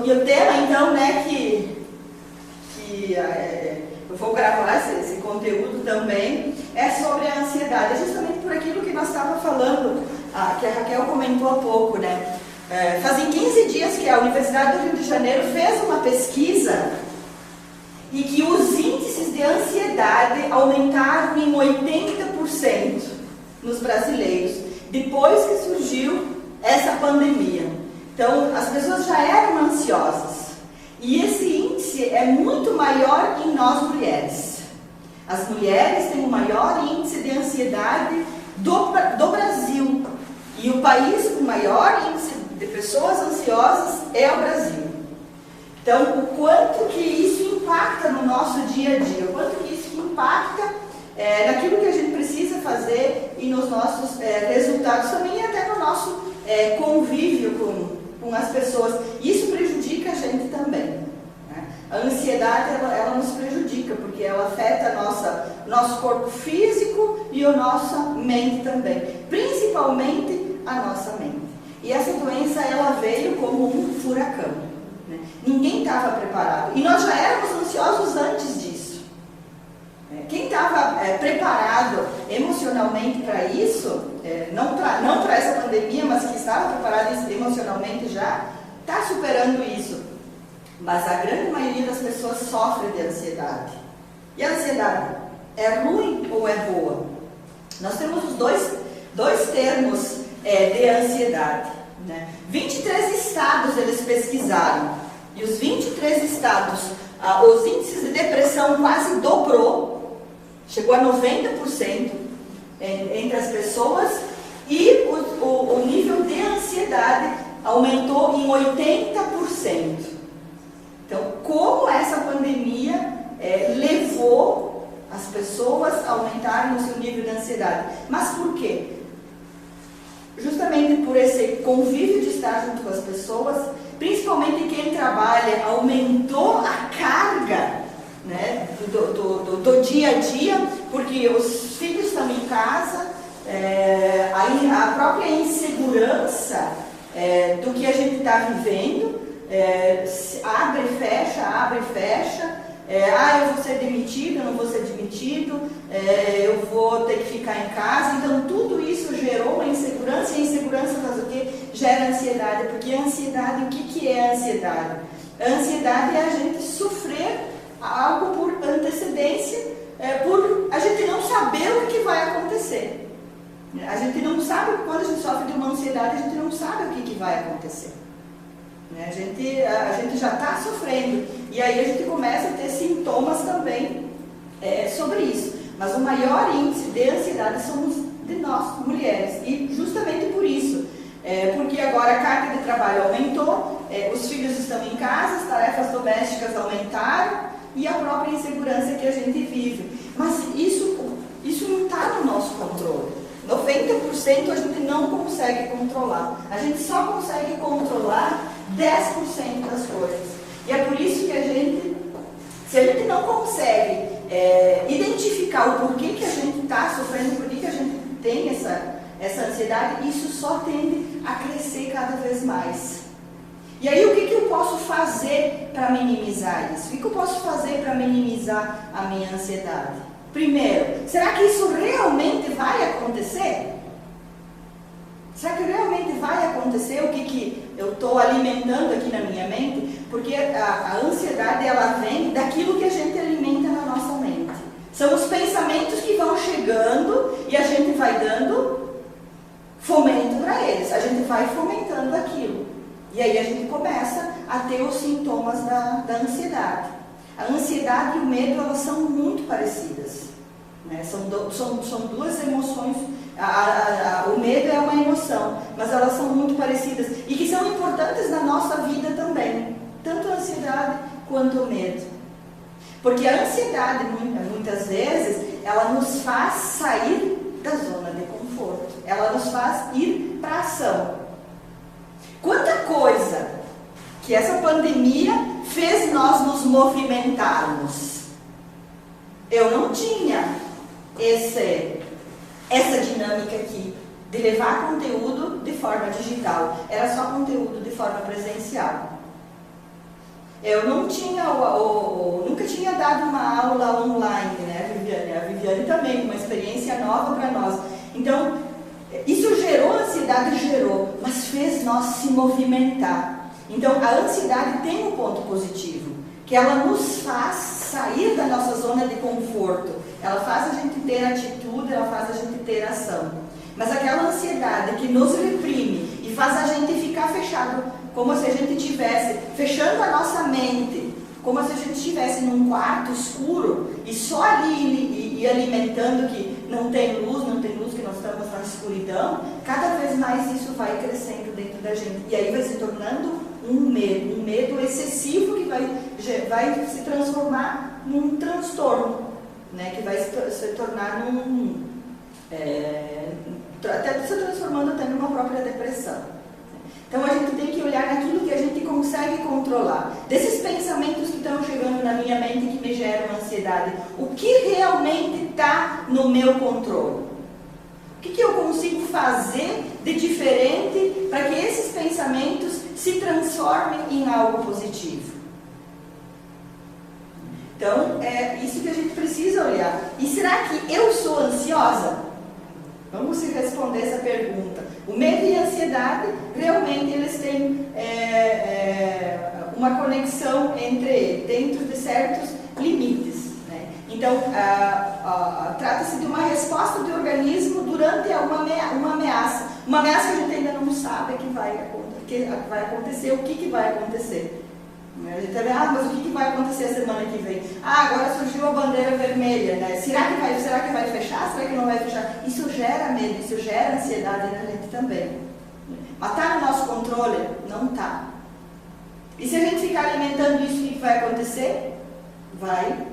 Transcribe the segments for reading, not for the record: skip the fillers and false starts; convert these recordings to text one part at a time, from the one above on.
E o tema, então, né, eu vou gravar esse conteúdo também, é sobre a ansiedade. É justamente por aquilo que nós estávamos falando, que a Raquel comentou há pouco, né? Fazem 15 dias que a Universidade do Rio de Janeiro fez uma pesquisa e que os índices de ansiedade aumentaram em 80% nos brasileiros, depois que surgiu essa pandemia. Então, as pessoas já eram ansiosas. E esse índice é muito maior em nós mulheres. As mulheres têm o maior índice de ansiedade do Brasil. E o país com o maior índice de pessoas ansiosas é o Brasil. Então, o quanto que isso impacta no nosso dia a dia, o quanto que isso impacta naquilo que a gente precisa fazer e nos nossos resultados também, e até no nosso convívio com as pessoas. Isso prejudica a gente também, né? A ansiedade, ela nos prejudica, porque ela afeta nosso corpo físico e a nossa mente também, principalmente a nossa mente. E essa doença, ela veio como um furacão, né? Ninguém estava preparado, e nós já éramos ansiosos antes disso. Quem estava preparado emocionalmente para isso, não para essa pandemia, mas que estava preparado emocionalmente já, está superando isso. Mas a grande maioria das pessoas sofre de ansiedade. E a ansiedade é ruim ou é boa? Nós temos os dois termos de ansiedade, né? 23 estados eles pesquisaram, e os 23 estados, os índices de depressão quase dobrou, chegou a 90% entre as pessoas, e o nível de ansiedade aumentou em 80%. Então, como essa pandemia levou as pessoas a aumentarem o seu nível de ansiedade? Mas por quê? Justamente por esse convívio de estar junto com as pessoas, principalmente quem trabalha, aumentou a carga, né, do dia a dia, porque os filhos estão em casa, aí a própria insegurança do que a gente está vivendo, abre e fecha, eu vou ser demitido, eu não vou ser demitido, eu vou ter que ficar em casa. Então tudo isso gerou uma insegurança, e a insegurança faz o quê? Gera ansiedade, porque a ansiedade, o que é a ansiedade? A ansiedade é a gente sofrer algo por antecedência, por a gente não saber o que vai acontecer. A gente não sabe, quando a gente sofre de uma ansiedade, a gente não sabe o que vai acontecer. A gente já está sofrendo, e aí a gente começa a ter sintomas também sobre isso. Mas o maior índice de ansiedade somos de nós, mulheres, e justamente por isso, porque agora a carga de trabalho aumentou, os filhos estão em casa, as tarefas domésticas aumentaram, e a própria insegurança que a gente vive. Mas isso não está no nosso controle. 90% a gente não consegue controlar. A gente só consegue controlar 10% das coisas. E é por isso que se a gente não consegue identificar o porquê que a gente está sofrendo, porquê que a gente tem essa ansiedade, isso só tende a crescer cada vez mais. E aí, o que eu posso fazer para minimizar isso? O que eu posso fazer para minimizar a minha ansiedade? Primeiro, será que isso realmente vai acontecer? Será que realmente vai acontecer o que eu estou alimentando aqui na minha mente? Porque a ansiedade, ela vem daquilo que a gente alimenta na nossa mente. São os pensamentos que vão chegando e a gente vai dando fomento para eles. A gente vai fomentando aquilo. E aí a gente começa a ter os sintomas da ansiedade. A ansiedade e o medo, elas são muito parecidas, né? São duas emoções. O medo é uma emoção, mas elas são muito parecidas e que são importantes na nossa vida também, tanto a ansiedade quanto o medo. Porque a ansiedade, muitas vezes, ela nos faz sair da zona de conforto, ela nos faz ir para a ação. Quanta coisa que essa pandemia fez nós nos movimentarmos. Eu não tinha essa dinâmica aqui de levar conteúdo de forma digital, era só conteúdo de forma presencial. Eu não tinha, nunca tinha dado uma aula online, né, Viviane? A Viviane também, uma experiência nova para nós. Então, isso gerou ansiedade, gerou, mas fez nós se movimentar. Então, a ansiedade tem um ponto positivo, que ela nos faz sair da nossa zona de conforto. Ela faz a gente ter atitude, ela faz a gente ter ação. Mas aquela ansiedade que nos reprime e faz a gente ficar fechado, como se a gente estivesse fechando a nossa mente, como se a gente estivesse num quarto escuro e só ali e alimentando que não tem luz, que nós estamos na escuridão. Cada vez mais isso vai crescendo dentro da gente. E aí vai se tornando um medo excessivo que vai se transformar num transtorno, né? Que vai se tornar até se transformando até numa própria depressão. Então a gente tem que olhar naquilo que a gente consegue controlar. Desses pensamentos que estão chegando na minha mente que me geram ansiedade, o que realmente está no meu controle? O que eu consigo fazer de diferente para que esses pensamentos se transformem em algo positivo? Então é isso que a gente precisa olhar. E será que eu sou ansiosa? Vamos se responder essa pergunta. O medo e a ansiedade, realmente, eles têm uma conexão entre eles, dentro de certos limites, né? Então, trata-se de uma resposta do organismo durante uma ameaça. Uma ameaça que a gente ainda não sabe que vai acontecer, o que vai acontecer. A gente vai, mas o que vai acontecer a semana que vem? Agora surgiu a bandeira vermelha, né? Será que vai fechar? Será que não vai fechar? Isso gera medo, isso gera ansiedade na gente também. Mas está no nosso controle? Não está. E se a gente ficar alimentando isso, o que vai acontecer? Vai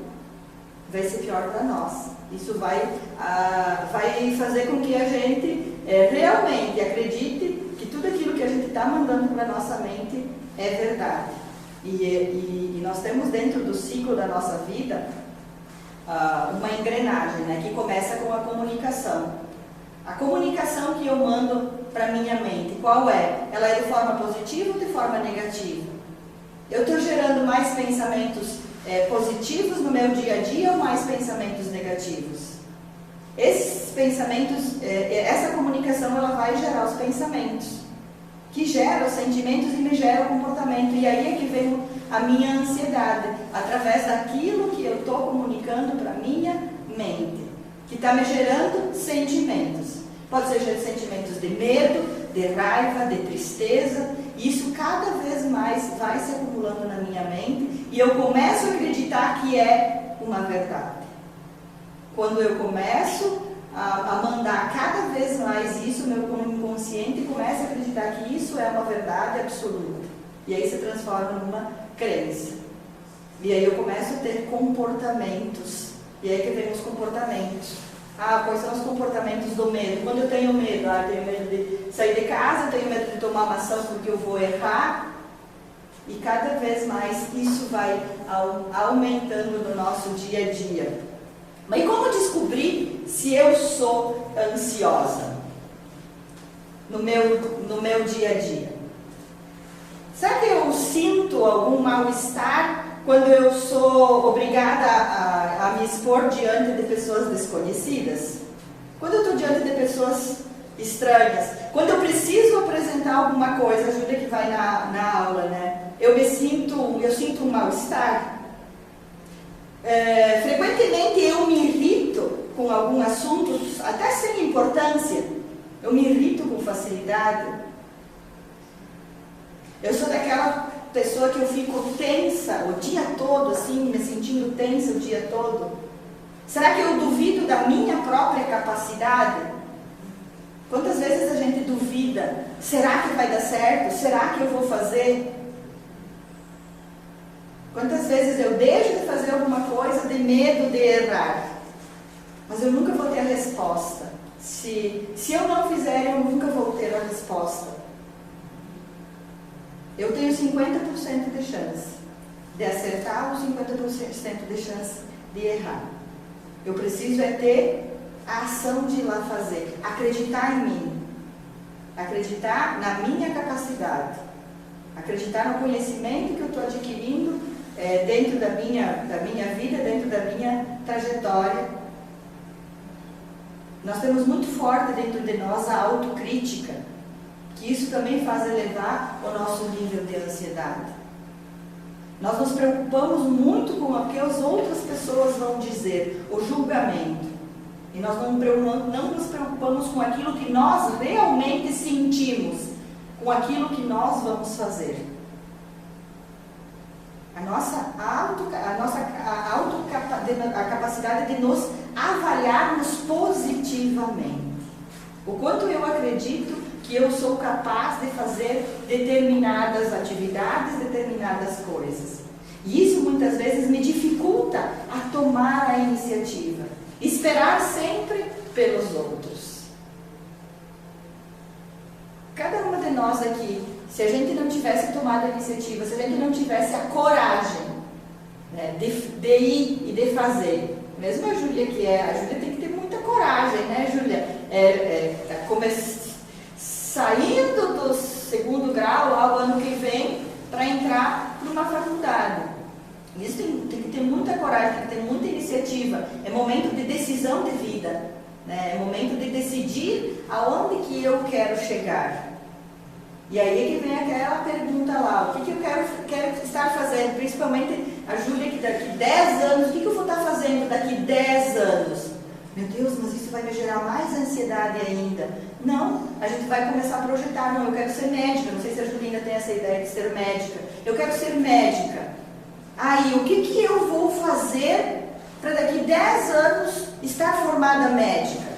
ser pior para nós. Isso vai fazer com que a gente realmente acredite que tudo aquilo que a gente está mandando para a nossa mente é verdade. E nós temos dentro do ciclo da nossa vida uma engrenagem, né, que começa com a comunicação. A comunicação que eu mando para minha mente, qual é? Ela é de forma positiva ou de forma negativa? Eu estou gerando mais pensamentos positivos no meu dia a dia ou mais pensamentos negativos? Esses pensamentos, essa comunicação, ela vai gerar os pensamentos, que gera os sentimentos e me gera o comportamento. E aí é que vem a minha ansiedade, através daquilo que eu estou comunicando para a minha mente, que está me gerando sentimentos. Pode ser sentimentos de medo, de raiva, de tristeza. E isso cada vez mais vai se acumulando na minha mente e eu começo a acreditar que é uma verdade. Quando eu começo a mandar cada vez mais isso, meu inconsciente começa a acreditar que isso é uma verdade absoluta. E aí se transforma numa crença. E aí eu começo a ter comportamentos. E aí que vem os comportamentos. Quais são os comportamentos do medo? Quando eu tenho medo, eu tenho medo de sair de casa, eu tenho medo de tomar uma ação porque eu vou errar. E cada vez mais isso vai aumentando no nosso dia a dia. Mas como descobrir se eu sou ansiosa no meu dia a dia? Será que eu sinto algum mal-estar quando eu sou obrigada a me expor diante de pessoas desconhecidas? Quando eu estou diante de pessoas estranhas? Quando eu preciso apresentar alguma coisa, ajuda que vai na aula, né? Eu sinto um mal-estar. Frequentemente eu me irrito com alguns assuntos, até sem importância. Eu me irrito com facilidade. Eu sou daquela pessoa que eu fico tensa o dia todo, assim, me sentindo tensa o dia todo. Será que eu duvido da minha própria capacidade? Quantas vezes a gente duvida? Será que vai dar certo? Será que eu vou fazer? Quantas vezes eu deixo de fazer alguma coisa de medo de errar? Mas eu nunca vou ter a resposta. Se eu não fizer, eu nunca vou ter a resposta. Eu tenho 50% de chance de acertar ou 50% de chance de errar. Eu preciso ter a ação de ir lá fazer. Acreditar em mim. Acreditar na minha capacidade. Acreditar no conhecimento que eu estou adquirindo dentro da minha vida, dentro da minha trajetória. Nós temos muito forte dentro de nós a autocrítica, que isso também faz elevar o nosso nível de ansiedade. Nós nos preocupamos muito com o que as outras pessoas vão dizer, o julgamento. E nós não nos preocupamos com aquilo que nós realmente sentimos, com aquilo que nós vamos fazer. A capacidade de nos avaliarmos positivamente. O quanto eu acredito que eu sou capaz de fazer determinadas atividades, determinadas coisas. E isso muitas vezes me dificulta a tomar a iniciativa. Esperar sempre pelos outros. Cada uma de nós aqui, se a gente não tivesse tomado a iniciativa, se a gente não tivesse a coragem, né, de ir e de fazer, mesmo a Júlia tem que ter muita coragem, né, Júlia? Saindo do segundo grau, lá o ano que vem, para entrar numa faculdade. Isso tem que ter muita coragem, tem que ter muita iniciativa. É momento de decisão de vida, né? É momento de decidir aonde que eu quero chegar. E aí é que vem aquela pergunta lá, o que eu quero estar fazendo, principalmente a Júlia, que daqui 10 anos, o que eu vou estar fazendo daqui 10 anos? Meu Deus, mas isso vai me gerar mais ansiedade ainda. Não, a gente vai começar a projetar, não, eu quero ser médica, não sei se a Júlia ainda tem essa ideia de ser médica. Eu quero ser médica. Aí, o que eu vou fazer para daqui 10 anos estar formada médica?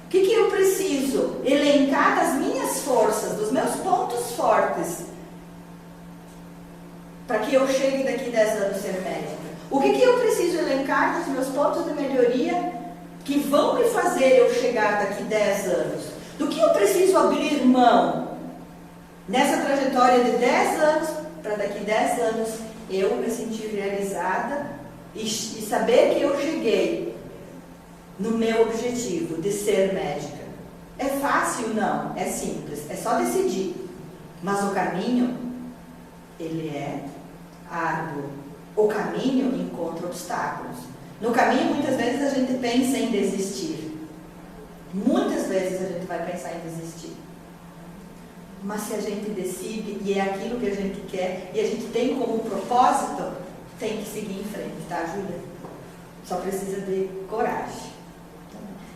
O que eu preciso elencar das minhas forças, dos meus pontos fortes, para que eu chegue daqui 10 anos ser médica? O que eu preciso elencar dos meus pontos de melhoria que vão me fazer eu chegar daqui 10 anos? Do que eu preciso abrir mão nessa trajetória de 10 anos, para daqui 10 anos eu me sentir realizada e saber que eu cheguei no meu objetivo de ser médica? É fácil? Não, é simples, é só decidir. Mas o caminho, ele é árduo. O caminho encontra obstáculos. No caminho, muitas vezes a gente pensa em desistir. Muitas vezes a gente vai pensar em desistir. Mas se a gente decide e é aquilo que a gente quer e a gente tem como propósito, tem que seguir em frente, tá, Júlia? Só precisa de coragem.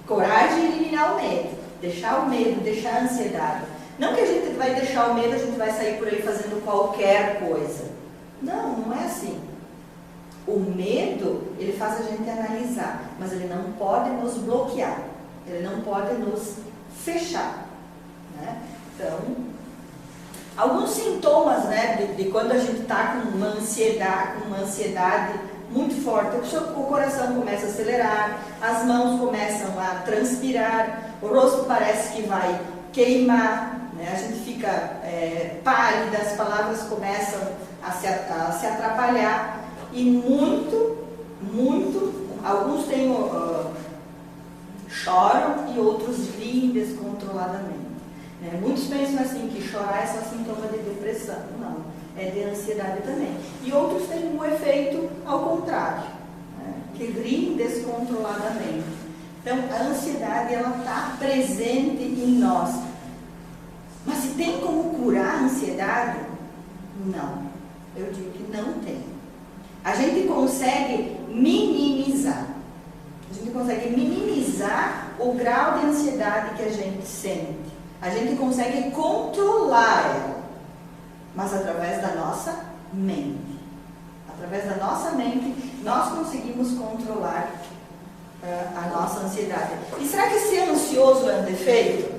Coragem e eliminar o medo. Deixar o medo, deixar a ansiedade. Não que a gente vai deixar o medo, a gente vai sair por aí fazendo qualquer coisa. Não, não é assim. O medo, ele faz a gente analisar, mas ele não pode nos bloquear. Ele não pode nos fechar, né? Então, alguns sintomas, né, de quando a gente está com uma ansiedade muito forte, o coração começa a acelerar, as mãos começam a transpirar, o rosto parece que vai queimar, né? A gente fica pálida, as palavras começam a se atrapalhar e alguns choram e outros riem descontroladamente. Muitos pensam assim, que chorar é só sintoma de depressão. Não, é de ansiedade também. E outros têm um efeito ao contrário, né? Que riem descontroladamente. Então, a ansiedade, ela está presente em nós. Mas se tem como curar a ansiedade? Não. Eu digo que não tem. A gente consegue minimizar. A gente consegue minimizar o grau de ansiedade que a gente sente. A gente consegue controlar ela, mas através da nossa mente. Através da nossa mente, nós conseguimos controlar a nossa ansiedade. E será que ser ansioso é um defeito?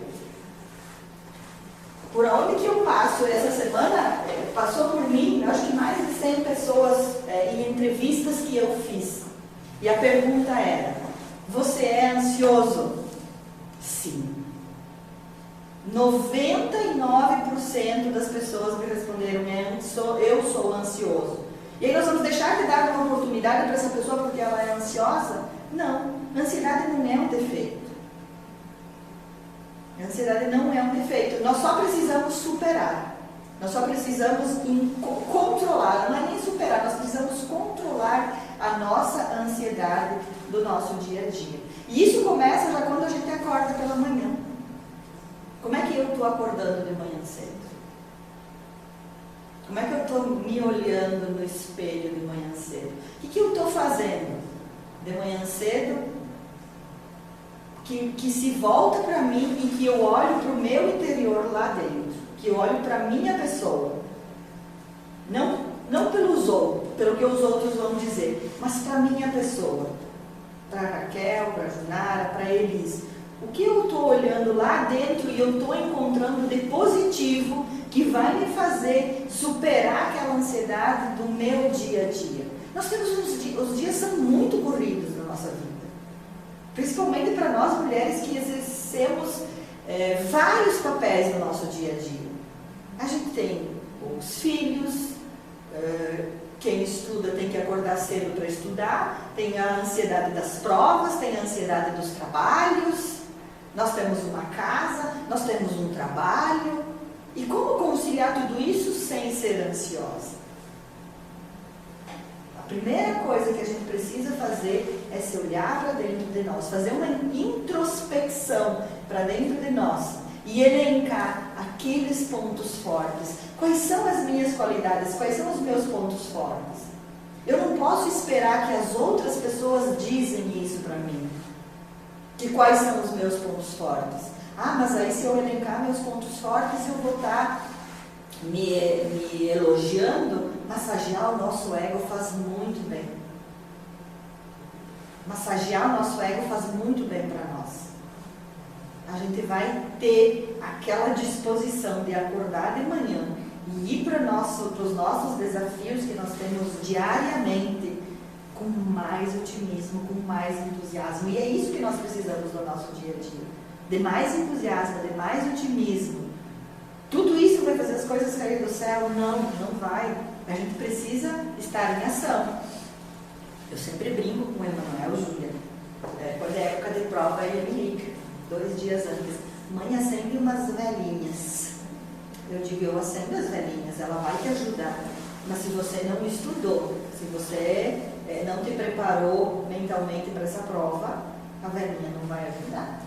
Por onde que eu passo essa semana, passou por mim, acho que mais de 100 pessoas em entrevistas que eu fiz. E a pergunta era: você é ansioso? Sim. 99% das pessoas me responderam: eu sou ansioso. E aí nós vamos deixar de dar uma oportunidade para essa pessoa porque ela é ansiosa? Não, ansiedade não é um defeito. A ansiedade não é um defeito. Nós só precisamos superar. Nós só precisamos controlar. Não é nem superar, nós precisamos controlar do nosso dia a dia. E isso começa já quando a gente acorda pela manhã. Como é que eu estou acordando de manhã cedo? Como é que eu estou me olhando no espelho de manhã cedo? O que eu estou fazendo de manhã cedo que se volta para mim e que eu olho para o meu interior lá dentro? Que eu olho para a minha pessoa? Não pelos outros, pelo que os outros vão dizer, mas para a minha pessoa. Para a Raquel, para a Junara, para a Elis. O que eu estou olhando lá dentro e eu estou encontrando de positivo que vai me fazer superar aquela ansiedade do meu dia a dia? Nós temos os dias são muito corridos na nossa vida. Principalmente para nós mulheres que exercemos vários papéis no nosso dia a dia. A gente tem os filhos, quem estuda tem que acordar cedo para estudar, tem a ansiedade das provas, tem a ansiedade dos trabalhos, nós temos uma casa, nós temos um trabalho. E como conciliar tudo isso sem ser ansiosa? A primeira coisa que a gente precisa fazer é se olhar para dentro de nós, fazer uma introspecção para dentro de nós e elencar aqueles pontos fortes. Quais são as minhas qualidades? Quais são os meus pontos fortes? Eu não posso esperar que as outras pessoas dizem isso para mim. Que quais são os meus pontos fortes? Ah, mas aí se eu elencar meus pontos fortes, eu vou estar me elogiando. Massagear o nosso ego faz muito bem. Massagear o nosso ego faz muito bem para nós. A gente vai ter aquela disposição de acordar de manhã e ir para os nossos desafios que nós temos diariamente com mais otimismo, com mais entusiasmo. E é isso que nós precisamos no nosso dia a dia. De mais entusiasmo, de mais otimismo. Tudo isso vai fazer as coisas cair do céu? Não, não vai. A gente precisa estar em ação. Eu sempre brinco com o Emanuel, Júlia. Quando é época de prova, ele me liga 2 dias antes. Mãe, acende umas velhinhas. Eu digo, eu acendo as velhinhas, ela vai te ajudar. Mas se você não estudou, se você não te preparou mentalmente para essa prova, a velhinha não vai ajudar.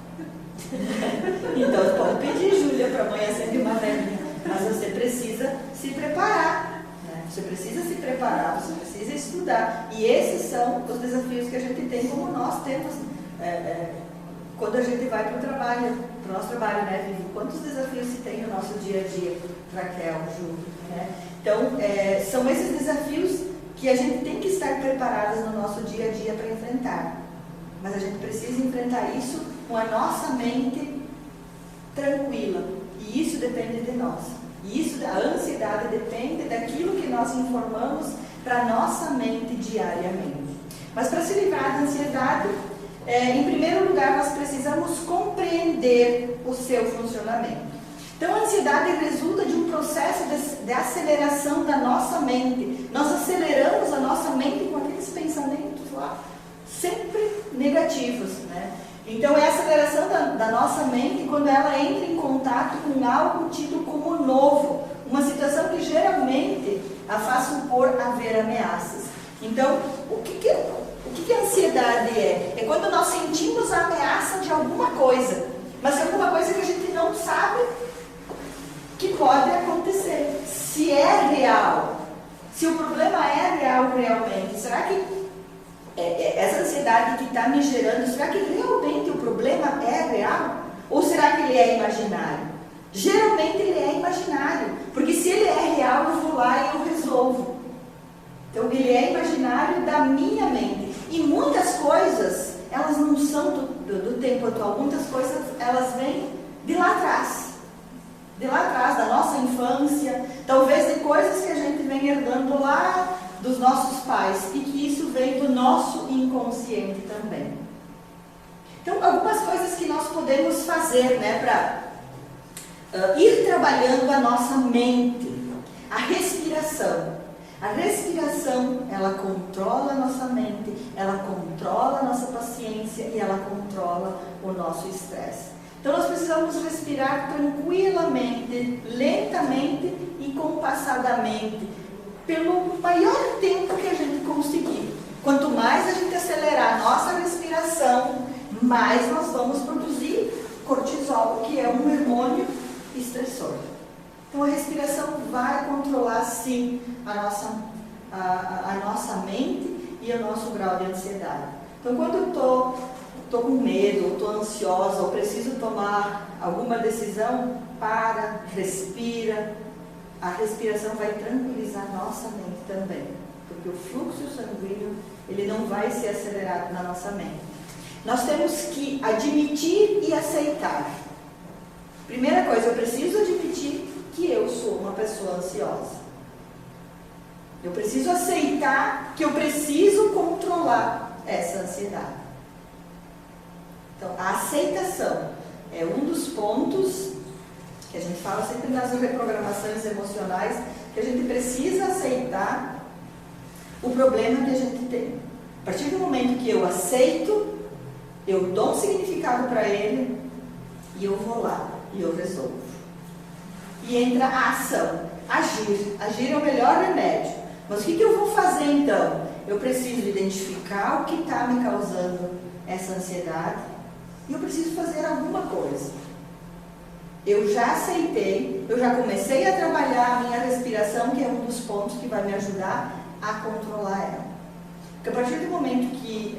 Então pode pedir, Júlia, para a mãe acender uma velhinha. Mas você precisa se preparar. Né? Você precisa se preparar, você precisa estudar. E esses são os desafios que a gente tem, como nós temos quando a gente vai para o trabalho, para o nosso trabalho, né, Vivi? Quantos desafios se tem no nosso dia a dia, Raquel, Ju, né? Então, são esses desafios que a gente tem que estar preparados no nosso dia a dia para enfrentar. Mas a gente precisa enfrentar isso com a nossa mente tranquila. E isso depende de nós. E isso, a ansiedade depende daquilo que nós informamos para a nossa mente diariamente. Mas para se livrar da ansiedade, em primeiro lugar, nós precisamos compreender o seu funcionamento. Então, a ansiedade resulta de um processo de aceleração da nossa mente. Nós aceleramos a nossa mente com aqueles pensamentos lá, sempre negativos, né? Então, é a aceleração da nossa mente quando ela entra em contato com algo tido como novo, uma situação que geralmente a faz supor haver ameaças. Então, o que a ansiedade é? É quando nós sentimos a ameaça de alguma coisa, mas é alguma coisa que a gente não sabe que pode acontecer. Se é real, se o problema é real realmente, será que essa ansiedade que está me gerando, será que realmente o problema é real? Ou será que ele é imaginário? Geralmente ele é imaginário, porque se ele é real, eu vou lá e eu resolvo. Então ele é imaginário da minha mente. E muitas coisas, elas não são do tempo atual, muitas coisas elas vêm de lá atrás. De lá atrás, da nossa infância, talvez de coisas que a gente vem herdando lá dos nossos pais, e que isso vem do nosso inconsciente também. Então, algumas coisas que nós podemos fazer, né, para ir trabalhando a nossa mente. A respiração. A respiração, ela controla a nossa mente, ela controla a nossa paciência e ela controla o nosso estresse. Então, nós precisamos respirar tranquilamente, lentamente e compassadamente, pelo maior tempo que a gente conseguir. Quanto mais a gente acelerar a nossa respiração, mais nós vamos produzir cortisol, que é um hormônio estressor. Então a respiração vai controlar sim a nossa mente e o nosso grau de ansiedade. Então quando eu estou com medo, ou estou ansiosa, ou preciso tomar alguma decisão, para, respira. A respiração vai tranquilizar a nossa mente também, porque o fluxo sanguíneo ele não vai ser acelerado na nossa mente. Nós temos que admitir e aceitar. Primeira coisa, eu preciso admitir que eu sou uma pessoa ansiosa. Eu preciso aceitar que eu preciso controlar essa ansiedade. Então, a aceitação é um dos pontos que a gente fala sempre nas reprogramações emocionais, que a gente precisa aceitar o problema que a gente tem. A partir do momento que eu aceito, eu dou um significado para ele e eu vou lá e eu resolvo. E entra a ação, agir. Agir é o melhor remédio. Mas o que eu vou fazer então? Eu preciso identificar o que está me causando essa ansiedade e eu preciso fazer alguma coisa. Eu já aceitei, eu já comecei a trabalhar a minha respiração, que é um dos pontos que vai me ajudar a controlar ela. Porque a partir do momento que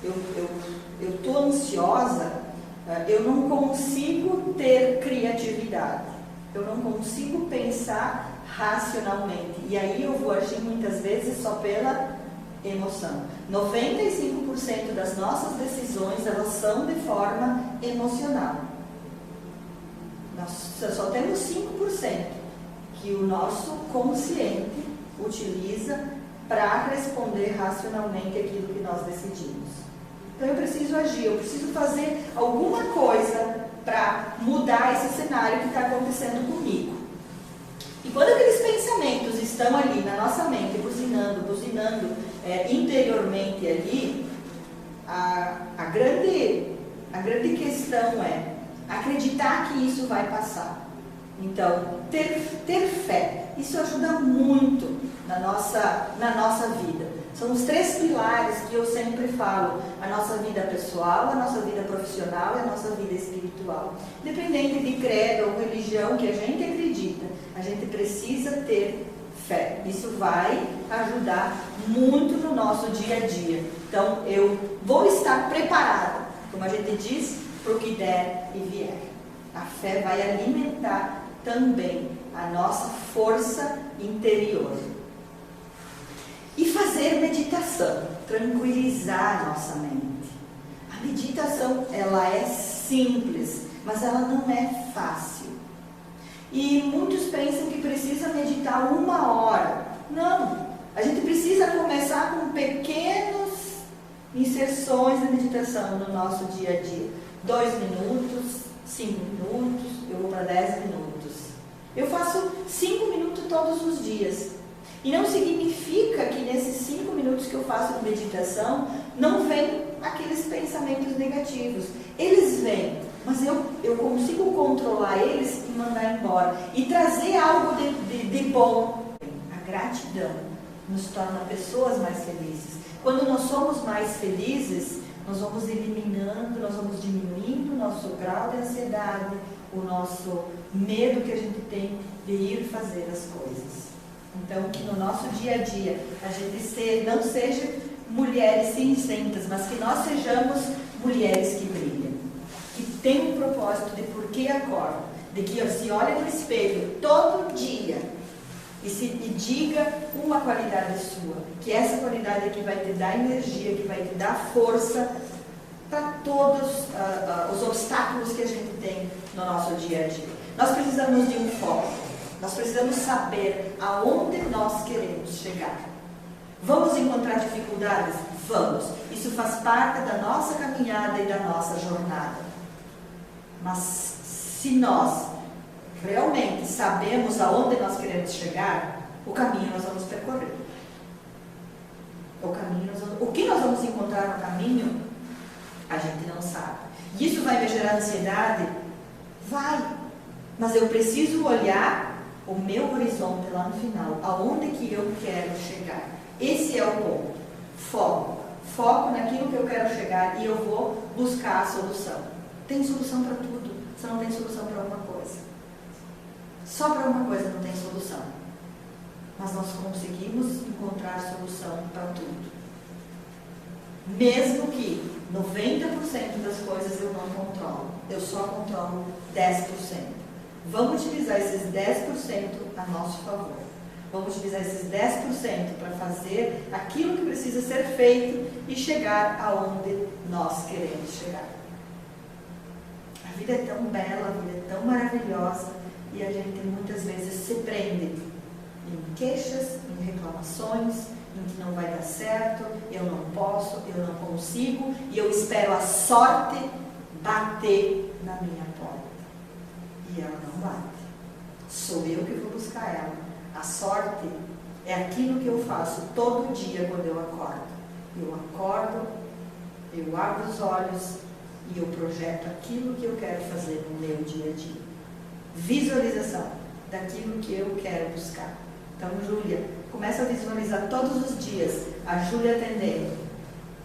eu estou ansiosa, eu não consigo ter criatividade, eu não consigo pensar racionalmente. E aí eu vou agir muitas vezes só pela emoção. 95% das nossas decisões, elas são de forma emocional. Nós só temos 5% que o nosso consciente utiliza para responder racionalmente aquilo que nós decidimos. Então eu preciso agir, eu preciso fazer alguma coisa para mudar esse cenário que está acontecendo comigo. E quando aqueles pensamentos estão ali na nossa mente, buzinando interiormente ali, a grande questão é acreditar que isso vai passar. Então, ter fé, isso ajuda muito na nossa vida. São os 3 pilares que eu sempre falo: a nossa vida pessoal, a nossa vida profissional e a nossa vida espiritual. Independente de credo ou religião que a gente acredita, a gente precisa ter fé. Isso vai ajudar muito no nosso dia a dia. Então, eu vou estar preparada, como a gente diz, para o que der e vier. A fé vai alimentar também a nossa força interior. E fazer meditação, tranquilizar a nossa mente. A meditação, ela é simples, mas ela não é fácil. E muitos pensam que precisa meditar 1 hora. Não, a gente precisa começar com pequenas inserções de meditação no nosso dia a dia. 2 minutos, 5 minutos, eu vou para 10 minutos. Eu faço 5 minutos todos os dias. E não significa que nesses 5 minutos que eu faço de meditação, não vem aqueles pensamentos negativos. Eles vêm, mas eu consigo controlar eles e mandar embora. E trazer algo de bom. A gratidão nos torna pessoas mais felizes. Quando nós somos mais felizes, nós vamos eliminando, nós vamos diminuindo o nosso grau de ansiedade, o nosso medo que a gente tem de ir fazer as coisas. Então, que no nosso dia a dia a gente não seja mulheres cinzentas, mas que nós sejamos mulheres que brilham, que tem um propósito de por que acordam, de que se olha no espelho todo dia e diga uma qualidade sua, que essa qualidade é que vai te dar energia, que vai te dar força para todos os obstáculos que a gente tem no nosso dia a dia. Nós precisamos de um foco. Nós precisamos saber aonde nós queremos chegar. Vamos encontrar dificuldades? Vamos. Isso faz parte da nossa caminhada e da nossa jornada. Mas se nós realmente sabemos aonde nós queremos chegar, o caminho nós vamos percorrer. O que nós vamos encontrar no caminho, a gente não sabe. E isso vai me gerar ansiedade? Vai. Mas eu preciso olhar o meu horizonte lá no final, aonde que eu quero chegar. Esse é o ponto. Foco. foco naquilo que eu quero chegar e eu vou buscar a solução. Tem solução para tudo, só não tem solução para uma coisa. Só para uma coisa não tem solução. Mas nós conseguimos encontrar solução para tudo. Mesmo que 90% das coisas eu não controlo, eu só controlo 10%. Vamos utilizar esses 10% a nosso favor. Vamos utilizar esses 10% para fazer aquilo que precisa ser feito e chegar aonde nós queremos chegar. A vida é tão bela, a vida é tão maravilhosa e a gente muitas vezes se prende em queixas, em reclamações, em que não vai dar certo, eu não posso, eu não consigo e eu espero a sorte bater na minha porta. E ela não bate. Sou eu que vou buscar ela. A sorte é aquilo que eu faço todo dia quando eu acordo. Eu acordo, eu abro os olhos e eu projeto aquilo que eu quero fazer no meu dia a dia. Visualização daquilo que eu quero buscar. Então, Júlia, começa a visualizar todos os dias a Júlia atendendo.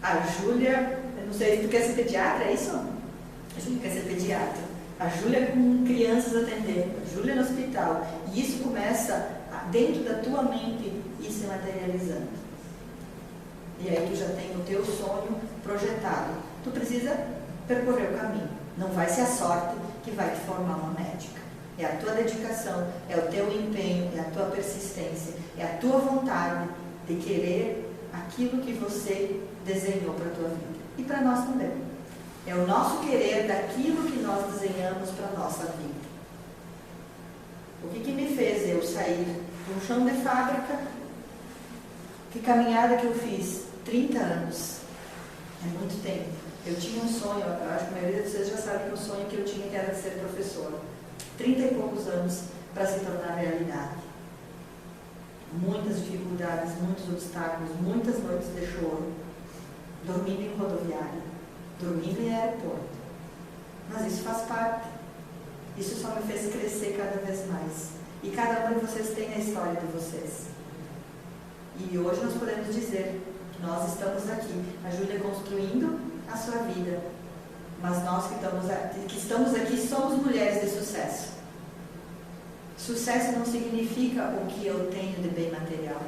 A Júlia, eu não sei se tu quer ser pediatra, é isso? A Júlia quer ser pediatra. A Júlia com crianças atendendo. A Júlia no hospital. E isso começa dentro da tua mente e se materializando. E aí tu já tem o teu sonho projetado. Tu precisa percorrer o caminho. Não vai ser a sorte que vai te formar uma médica. É a tua dedicação, é o teu empenho, é a tua persistência, é a tua vontade de querer aquilo que você desenhou para a tua vida. E para nós também. É o nosso querer daquilo que nós desenhamos para a nossa vida. O que me fez eu sair de um chão de fábrica? Que caminhada que eu fiz? 30 anos. É muito tempo. Eu tinha um sonho, eu acho que a maioria de vocês já sabe que o sonho que eu tinha que era ser professora. 30 e poucos anos para se tornar realidade. Muitas dificuldades, muitos obstáculos, muitas noites de choro, dormindo em rodoviária, dormindo em aeroporto. Mas isso faz parte. Isso só me fez crescer cada vez mais. E cada um de vocês tem a história de vocês. E hoje nós podemos dizer que nós estamos aqui, a Júlia construindo a sua vida. Mas nós que estamos aqui somos mulheres de sucesso. Sucesso não significa o que eu tenho de bem material.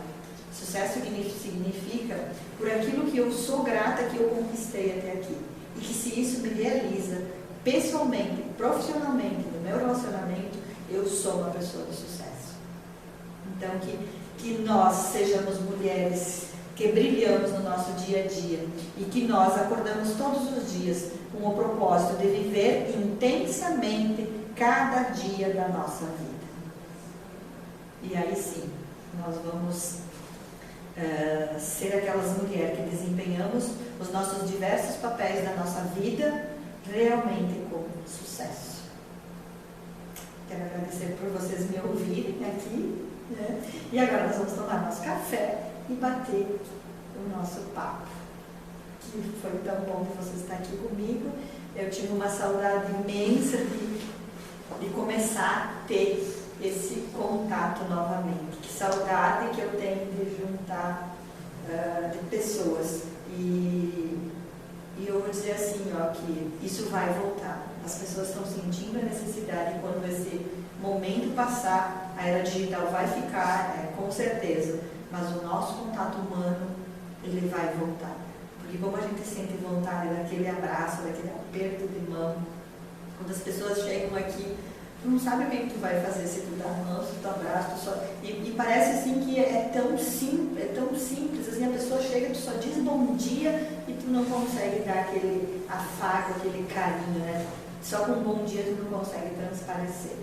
Sucesso significa por aquilo que eu sou grata que eu conquistei até aqui. E que se isso me realiza pessoalmente, profissionalmente, no meu relacionamento, eu sou uma pessoa de sucesso. Então que nós sejamos mulheres que brilhamos no nosso dia a dia e que nós acordamos todos os dias com o propósito de viver intensamente cada dia da nossa vida. E aí sim, nós vamos ser aquelas mulheres que desempenhamos os nossos diversos papéis da nossa vida realmente com sucesso. Quero agradecer por vocês me ouvirem aqui, né? E agora nós vamos tomar nosso café e bater o nosso papo. Que foi tão bom que você está aqui comigo. Eu tive uma saudade imensa de começar a ter esse contato novamente. Que saudade que eu tenho de juntar de pessoas. E eu vou dizer assim, ó, que isso vai voltar. As pessoas estão sentindo a necessidade, quando esse momento passar, a era digital vai ficar, com certeza. Mas o nosso contato humano, ele vai voltar. Porque como a gente sente vontade daquele abraço, daquele aperto de mão, quando as pessoas chegam aqui, tu não sabe o que tu vai fazer, se tu dá a mão, se tu abraça, tu só... E parece assim que é tão simples, assim, a pessoa chega, tu só diz bom dia e tu não consegue dar aquele afago, aquele carinho, né? Só com um bom dia tu não consegue transparecer.